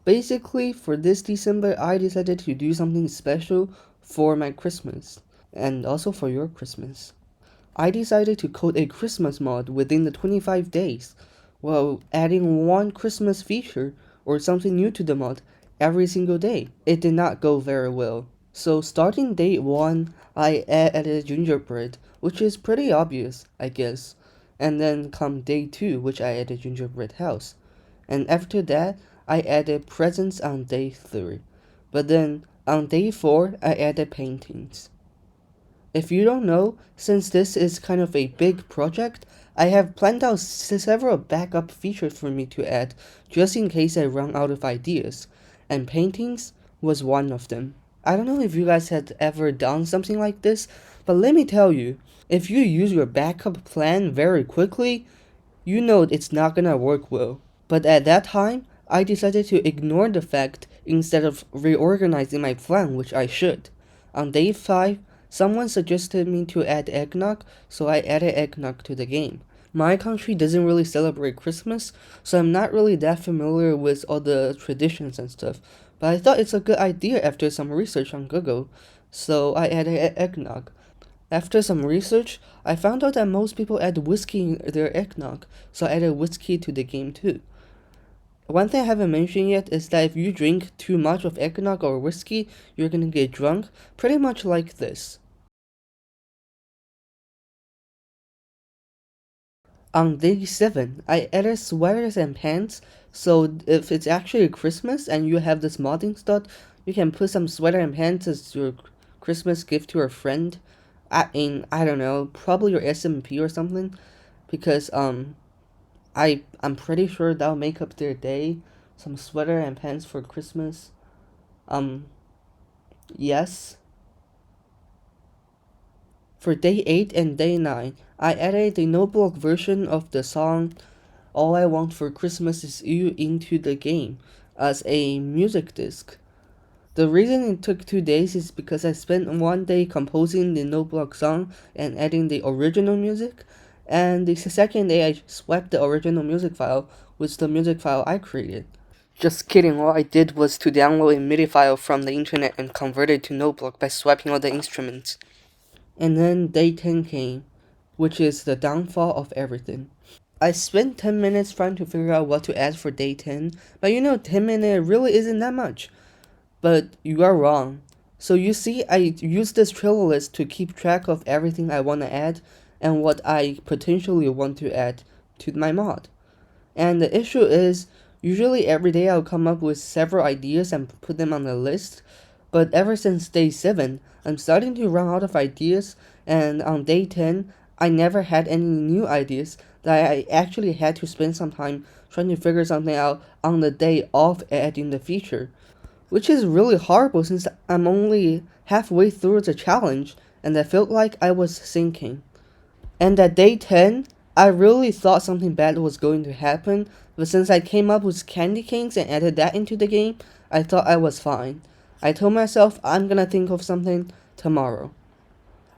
Basically, for this December, I decided to do something special for my Christmas, and also for your Christmas. I decided to code a Christmas mod within the 25 days, while adding one Christmas feature or something new to the mod every single day. It did not go very well. So starting day 1, I added gingerbread, which is pretty obvious, I guess. And then come day 2, which I added gingerbread house. And after that, I added presents on day 3. But then on day 4, I added paintings. If you don't know, since this is kind of a big project, I have planned out several backup features for me to add just in case I run out of ideas, and paintings was one of them. I don't know if you guys had ever done something like this, but let me tell you, if you use your backup plan very quickly, you know it's not gonna work well. But at that time, I decided to ignore the fact instead of reorganizing my plan, which I should. On day 5, someone suggested me to add eggnog, so I added eggnog to the game. My country doesn't really celebrate Christmas, so I'm not really that familiar with all the traditions and stuff, but I thought it's a good idea after some research on Google, so I added eggnog. After some research, I found out that most people add whiskey in their eggnog, so I added whiskey to the game too. One thing I haven't mentioned yet is that if you drink too much of eggnog or whiskey, you're gonna get drunk, pretty much like this. On day 7, I added sweaters and pants, so if it's actually Christmas and you have this mod installed, you can put some sweater and pants as your Christmas gift to a friend. I don't know, probably your SMP or something, because I'm pretty sure that'll make up their day. Some sweater and pants for Christmas. Yes. For day 8 and day 9, I added a notebook version of the song All I Want for Christmas Is You into the game as a music disc. The reason it took 2 days is because I spent 1 day composing the notebook song and adding the original music, and the second day I swapped the original music file with the music file I created. Just kidding, all I did was to download a MIDI file from the internet and convert it to notebook by swapping all the instruments. And then day 10 came, which is the downfall of everything. I spent 10 minutes trying to figure out what to add for day 10, but 10 minutes really isn't that much. But you are wrong. So you see, I use this Trello list to keep track of everything I want to add and what I potentially want to add to my mod. And the issue is, usually every day I'll come up with several ideas and put them on the list, but ever since day 7, I'm starting to run out of ideas, and on day 10, I never had any new ideas that I actually had to spend some time trying to figure something out on the day of adding the feature. Which is really horrible since I'm only halfway through the challenge and I felt like I was sinking. And at day 10, I really thought something bad was going to happen, but since I came up with candy canes and added that into the game, I thought I was fine. I told myself I'm gonna think of something tomorrow.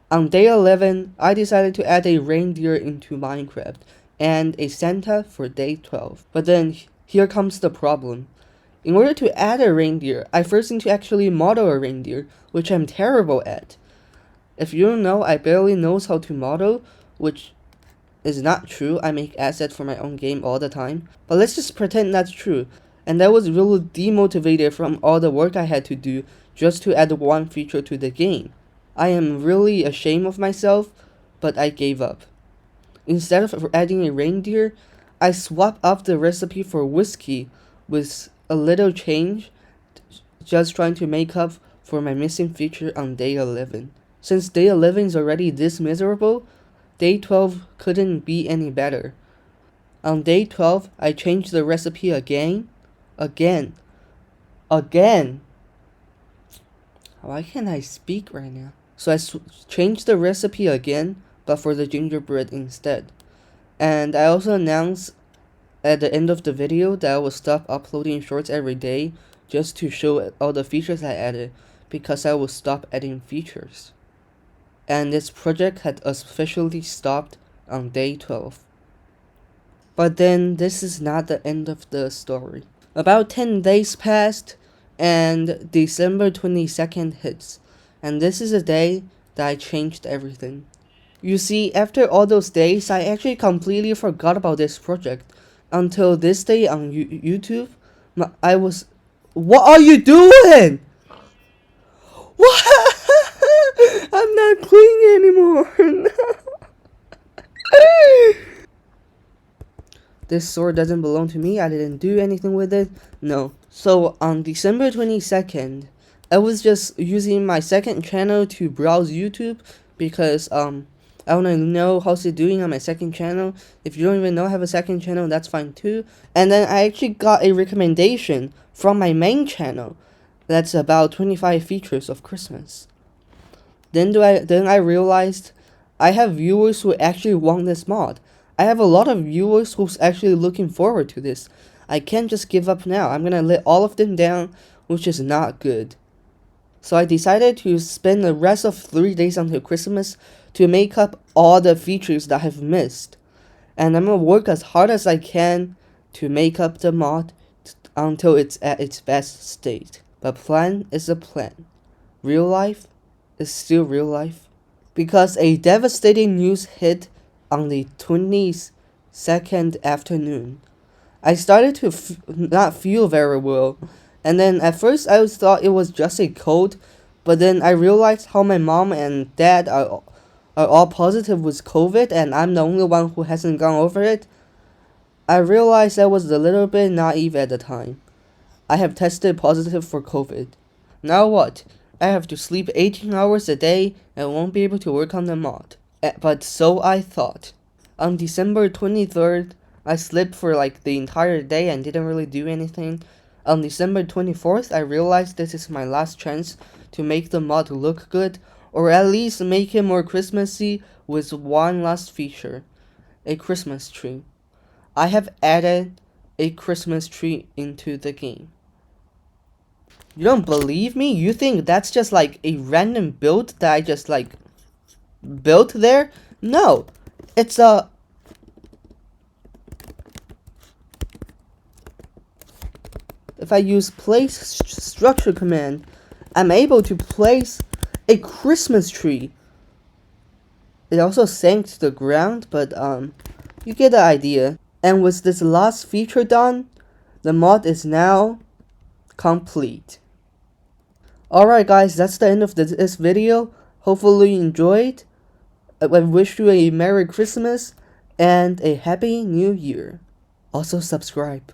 On day 11, I decided to add a reindeer into Minecraft and a Santa for day 12. But then here comes the problem. In order to add a reindeer, I first need to actually model a reindeer, which I'm terrible at. If you don't know, I barely knows how to model, which is not true. I make assets for my own game all the time. But let's just pretend that's true. And I was really demotivated from all the work I had to do just to add one feature to the game. I am really ashamed of myself, but I gave up. Instead of adding a reindeer, I swapped up the recipe for whiskey with a little change, just trying to make up for my missing feature on day 11. Since day 11 is already this miserable, day 12 couldn't be any better. On day 12, I changed the recipe again. Why can't I speak right now? So I changed the recipe again, but for the gingerbread instead. And I also announced at the end of the video that I will stop uploading shorts every day just to show all the features I added, because I will stop adding features. And this project had officially stopped on day 12. But then this is not the end of the story. About 10 days passed, and December 22nd hits. And this is a day that I changed everything. You see, after all those days, I actually completely forgot about this project. Until this day on YouTube, I was... What are you doing? What? I'm not cleaning anymore. This sword doesn't belong to me. I didn't do anything with it. No. So on December 22nd, I was just using my second channel to browse YouTube because I want to know how's it doing on my second channel. If you don't even know I have a second channel, that's fine too. And then I actually got a recommendation from my main channel that's about 25 features of Christmas. Then I realized I have viewers who actually want this mod. I have a lot of viewers who's actually looking forward to this. I can't just give up now. I'm gonna let all of them down, which is not good. So I decided to spend the rest of 3 days until Christmas to make up all the features that I've missed. And I'm gonna work as hard as I can to make up the mod until it's at its best state. But plan is a plan. Real life is still real life. Because a devastating news hit on the 22nd afternoon. I started to not feel very well, and then at first I thought it was just a cold, but then I realized how my mom and dad are all positive with COVID and I'm the only one who hasn't gone over it. I realized I was a little bit naive at the time. I have tested positive for COVID. Now what? I have to sleep 18 hours a day and won't be able to work on the mod. But so I thought. On December 23rd, I slept for like the entire day and didn't really do anything. On December 24th, I realized this is my last chance to make the mod look good, or at least make it more Christmassy with one last feature, a Christmas tree. I have added a Christmas tree into the game. You don't believe me? You think that's just like a random build that I just like built there? No, it's a... If I use place structure command, I'm able to place a Christmas tree. It also sank to the ground, but you get the idea. And with this last feature done, the mod is now complete. Alright guys, that's the end of this video. Hopefully you enjoyed. I wish you a Merry Christmas and a Happy New Year. Also subscribe.